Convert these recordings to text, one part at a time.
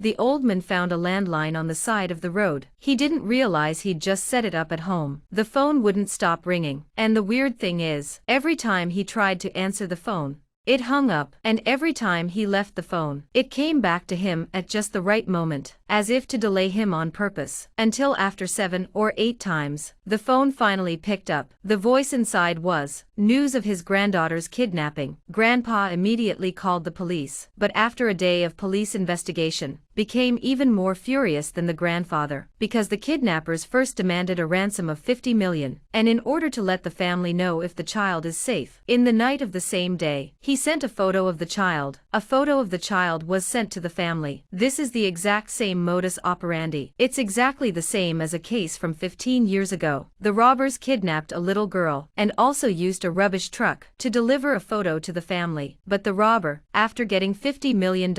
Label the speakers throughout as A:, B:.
A: The old man found a landline on the side of the road. He didn't realize he'd just set it up at home. The phone wouldn't stop ringing. And the weird thing is, every time he tried to answer the phone, it hung up, and every time he left the phone, it came back to him at just the right moment, as if to delay him on purpose. Until after 7 or 8 times, the phone finally picked up. The voice inside was news of his granddaughter's kidnapping. Grandpa immediately called the police, but after a day of police investigation, became even more furious than the grandfather, because the kidnappers first demanded a ransom of $50 million, and in order to let the family know if the child is safe. In the night of the same day, he sent a photo of the child. A photo of the child was sent to the family. This is the exact same modus operandi. It's exactly the same as a case from 15 years ago. The robbers kidnapped a little girl, and also used a rubbish truck to deliver a photo to the family. But the robber, after getting $50 million,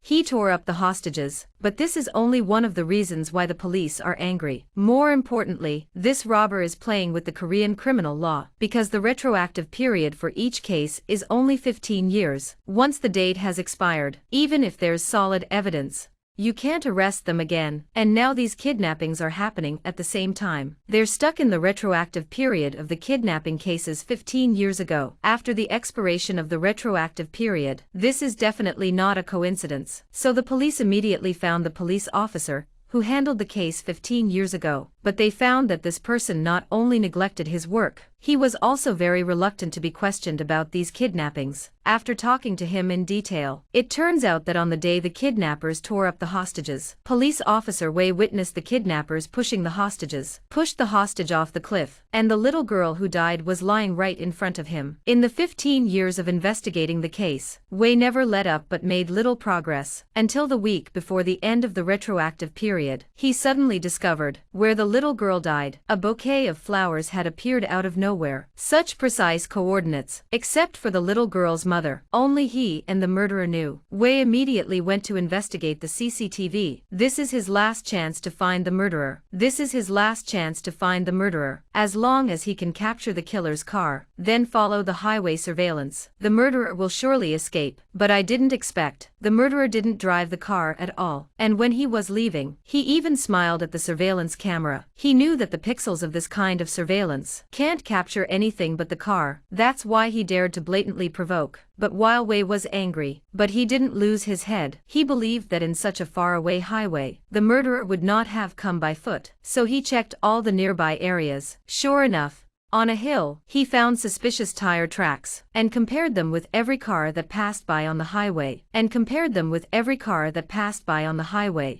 A: he tore up the hostages. But this is only one of the reasons why the police are angry. More importantly, this robber is playing with the Korean criminal law, because the retroactive period for each case is only 15 years. Once the date has expired, even if there's solid evidence, you can't arrest them again. And now these kidnappings are happening at the same time. They're stuck in the retroactive period of the kidnapping cases 15 years ago. After the expiration of the retroactive period, this is definitely not a coincidence. So the police immediately found the police officer who handled the case 15 years ago. But they found that this person not only neglected his work, he was also very reluctant to be questioned about these kidnappings. After talking to him in detail, it turns out that on the day the kidnappers tore up the hostages, police officer Wei witnessed the kidnappers pushing the hostages, pushed the hostage off the cliff, and the little girl who died was lying right in front of him. In the 15 years of investigating the case, Wei never let up but made little progress, until the week before the end of the retroactive period, he suddenly discovered where the little girl died. A bouquet of flowers had appeared out of nowhere. Such precise coordinates, except for the little girl's mother. Only he and the murderer knew. Wei immediately went to investigate the CCTV. This is his last chance to find the murderer. This is his last chance to find the murderer. As long as he can capture the killer's car, then follow the highway surveillance, the murderer will surely escape. But I didn't expect. The murderer didn't drive the car at all. And when he was leaving, he even smiled at the surveillance camera. He knew that the pixels of this kind of surveillance can't capture anything but the car. That's why he dared to blatantly provoke. But while Wei was angry, but he didn't lose his head. He believed that in such a faraway highway, the murderer would not have come by foot. So he checked all the nearby areas. Sure enough, on a hill, he found suspicious tire tracks, and compared them with every car that passed by on the highway,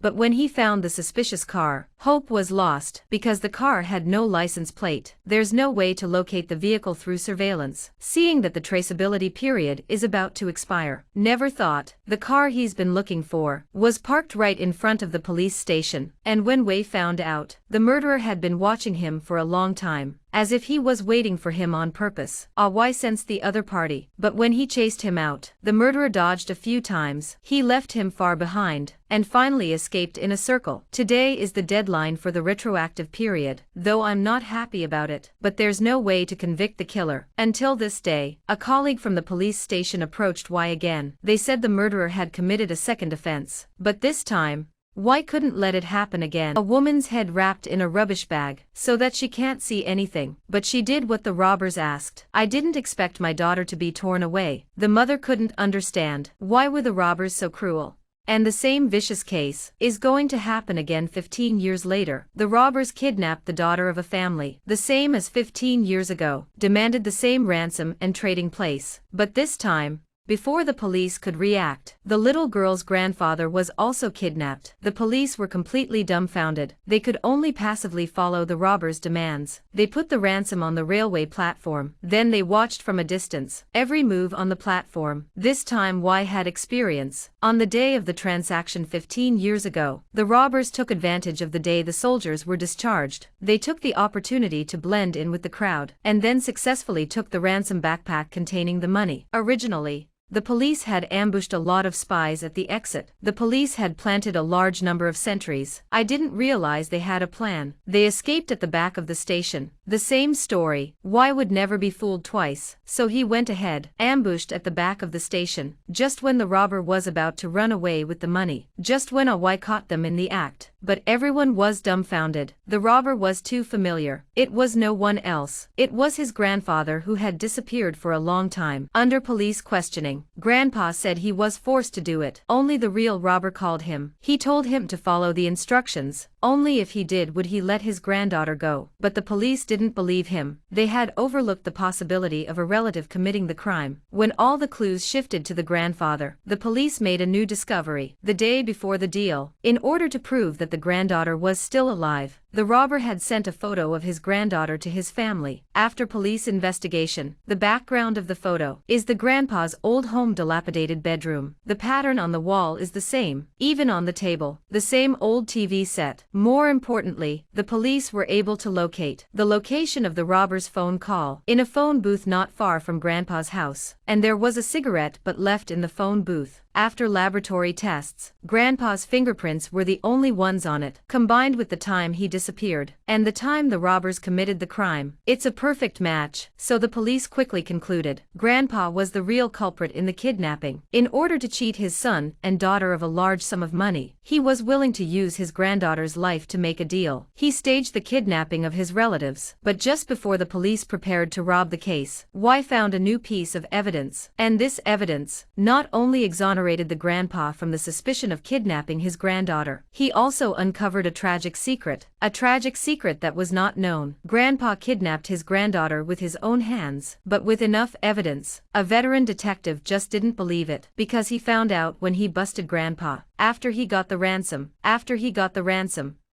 A: But when he found the suspicious car, hope was lost, because the car had no license plate. There's no way to locate the vehicle through surveillance, seeing that the traceability period is about to expire. Never thought. The car he's been looking for was parked right in front of the police station, and when Wei found out, the murderer had been watching him for a long time, as if he was waiting for him on purpose. Wei sensed the other party, but when he chased him out, the murderer dodged a few times. He left him far behind, and finally escaped in a circle. Today is the deadline for the retroactive period, though I'm not happy about it, but there's no way to convict the killer. Until this day, a colleague from the police station approached Wei again. They said the murderer had committed a second offense, but this time, Wei couldn't let it happen again. A woman's head wrapped in a rubbish bag, so that she can't see anything. But she did what the robbers asked. I didn't expect my daughter to be torn away. The mother couldn't understand. Why were the robbers so cruel? And the same vicious case is going to happen again 15 years later. The robbers kidnapped the daughter of a family, the same as 15 years ago, demanded the same ransom and trading place. But this time, before the police could react, the little girl's grandfather was also kidnapped. The police were completely dumbfounded. They could only passively follow the robbers' demands. They put the ransom on the railway platform. Then they watched from a distance every move on the platform. This time Wei had experience. On the day of the transaction 15 years ago, the robbers took advantage of the day the soldiers were discharged. They took the opportunity to blend in with the crowd, and then successfully took the ransom backpack containing the money. Originally, the police had ambushed a lot of spies at the exit. The police had planted a large number of sentries. I didn't realize they had a plan. They escaped at the back of the station. The same story. Y would never be fooled twice, so he went ahead, ambushed at the back of the station, just when the robber was about to run away with the money, just when Y caught them in the act. But everyone was dumbfounded. The robber was too familiar. It was no one else. It was his grandfather, who had disappeared for a long time. Under police questioning, Grandpa said he was forced to do it. Only the real robber called him. He told him to follow the instructions. Only if he did would he let his granddaughter go. But the police didn't believe him. They had overlooked the possibility of a relative committing the crime. When all the clues shifted to the grandfather, the police made a new discovery. The day before the deal, in order to prove that the granddaughter was still alive, the robber had sent a photo of his granddaughter to his family. After police investigation, the background of the photo is the grandpa's old home dilapidated bedroom. The pattern on the wall is the same, even on the table, the same old TV set. More importantly, the police were able to locate the location of the robber's phone call in a phone booth not far from Grandpa's house, and there was a cigarette butt left in the phone booth. After laboratory tests, Grandpa's fingerprints were the only ones on it, combined with the time he disappeared, and the time the robbers committed the crime. It's a perfect match, so the police quickly concluded Grandpa was the real culprit in the kidnapping. In order to cheat his son and daughter of a large sum of money, he was willing to use his granddaughter's life to make a deal. He staged the kidnapping of his relatives, but just before the police prepared to rob the case, Y found a new piece of evidence, and this evidence not only exonerated the grandpa from the suspicion of kidnapping his granddaughter, he also uncovered a tragic secret that was not known. Grandpa kidnapped his granddaughter with his own hands, but with enough evidence, a veteran detective just didn't believe it, because he found out when he busted Grandpa. After he got the ransom,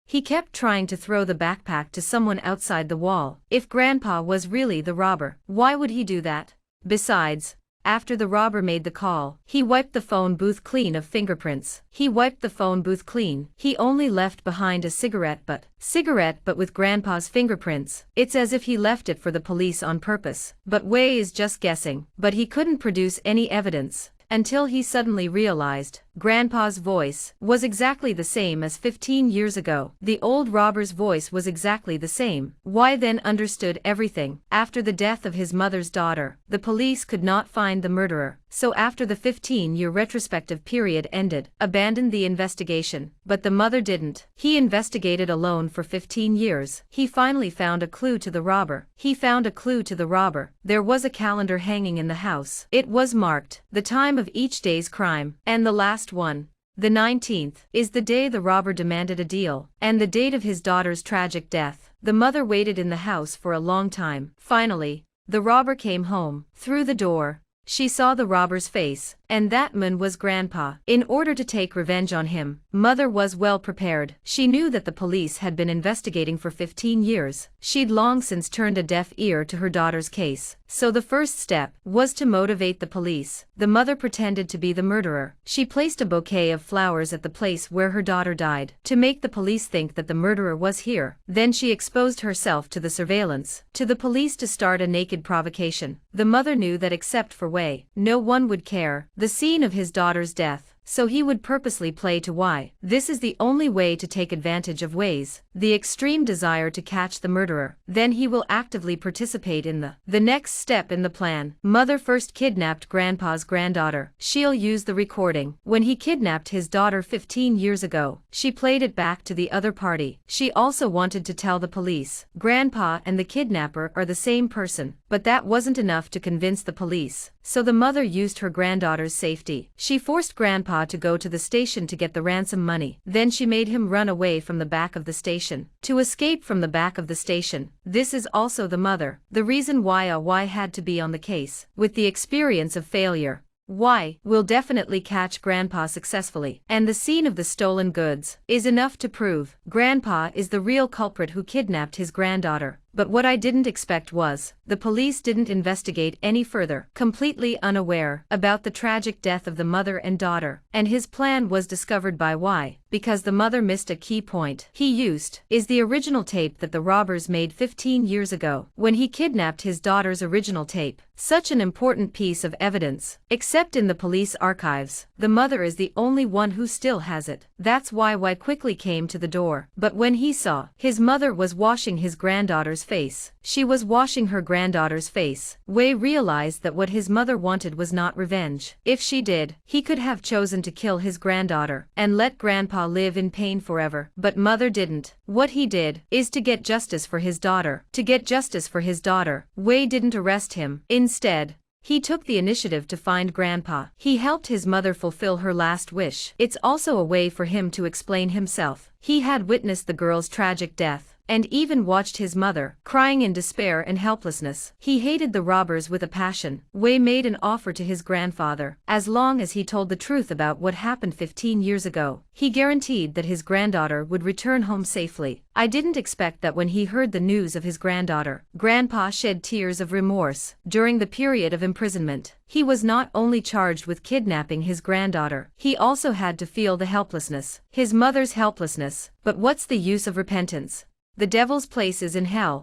A: he kept trying to throw the backpack to someone outside the wall. If Grandpa was really the robber, why would he do that? Besides, after the robber made the call, he wiped the phone booth clean of fingerprints. He only left behind a cigarette butt with Grandpa's fingerprints. It's as if he left it for the police on purpose. But Y is just guessing. But he couldn't produce any evidence until he suddenly realized Grandpa's voice was exactly the same as 15 years ago. The old robber's voice was exactly the same. Y then understood everything. After the death of his mother's daughter, the police could not find the murderer. So after the 15-year retrospective period ended, abandoned the investigation. But the mother didn't. He investigated alone for 15 years. He finally found a clue to the robber. There was a calendar hanging in the house. It was marked the time of each day's crime, and the last one, the 19th, is the day the robber demanded a deal, and the date of his daughter's tragic death. The mother waited in the house for a long time. Finally, the robber came home. Through the door, she saw the robber's face, and that man was Grandpa. In order to take revenge on him, Mother was well prepared. She knew that the police had been investigating for 15 years. She'd long since turned a deaf ear to her daughter's case. So the first step was to motivate the police. The mother pretended to be the murderer. She placed a bouquet of flowers at the place where her daughter died, to make the police think that the murderer was here. Then she exposed herself to the surveillance, to the police to start a naked provocation. The mother knew that except for Y, no one would care. The scene of his daughter's death, so he would purposely play to Y. This is the only way to take advantage of Y's the extreme desire to catch the murderer. Then he will actively participate in the next step in the plan. Mother first kidnapped Grandpa's granddaughter. She'll use the recording. When he kidnapped his daughter 15 years ago, she played it back to the other party. She also wanted to tell the police Grandpa and the kidnapper are the same person. But that wasn't enough to convince the police. So the mother used her granddaughter's safety. She forced Grandpa to go to the station to get the ransom money. Then she made him run away from the back of the station. To escape from the back of the station. This is also the mother. The reason why Y had to be on the case. With the experience of failure, Y will definitely catch Grandpa successfully. And the scene of the stolen goods is enough to prove Grandpa is the real culprit who kidnapped his granddaughter. But what I didn't expect was, the police didn't investigate any further, completely unaware about the tragic death of the mother and daughter, and his plan was discovered by Y, because the mother missed a key point. He used is the original tape that the robbers made 15 years ago, when he kidnapped his daughter's original tape. Such an important piece of evidence. Except in the police archives, the mother is the only one who still has it. That's why Y quickly came to the door. But when he saw his mother was washing his granddaughter's granddaughter's face. She was washing her granddaughter's face. Wei realized that what his mother wanted was not revenge. If she did, he could have chosen to kill his granddaughter and let grandpa live in pain forever. But mother didn't. What he did is to get justice for his daughter. To get justice for his daughter, Wei didn't arrest him. Instead, he took the initiative to find Grandpa. He helped his mother fulfill her last wish. It's also a way for him to explain himself. He had witnessed the girl's tragic death, and even watched his mother crying in despair and helplessness. He hated the robbers with a passion. Wei made an offer to his grandfather. As long as he told the truth about what happened 15 years ago, he guaranteed that his granddaughter would return home safely. I didn't expect that when he heard the news of his granddaughter. Grandpa shed tears of remorse. During the period of imprisonment, he was not only charged with kidnapping his granddaughter, he also had to feel the helplessness. His mother's helplessness. But what's the use of repentance? The devil's place is in hell.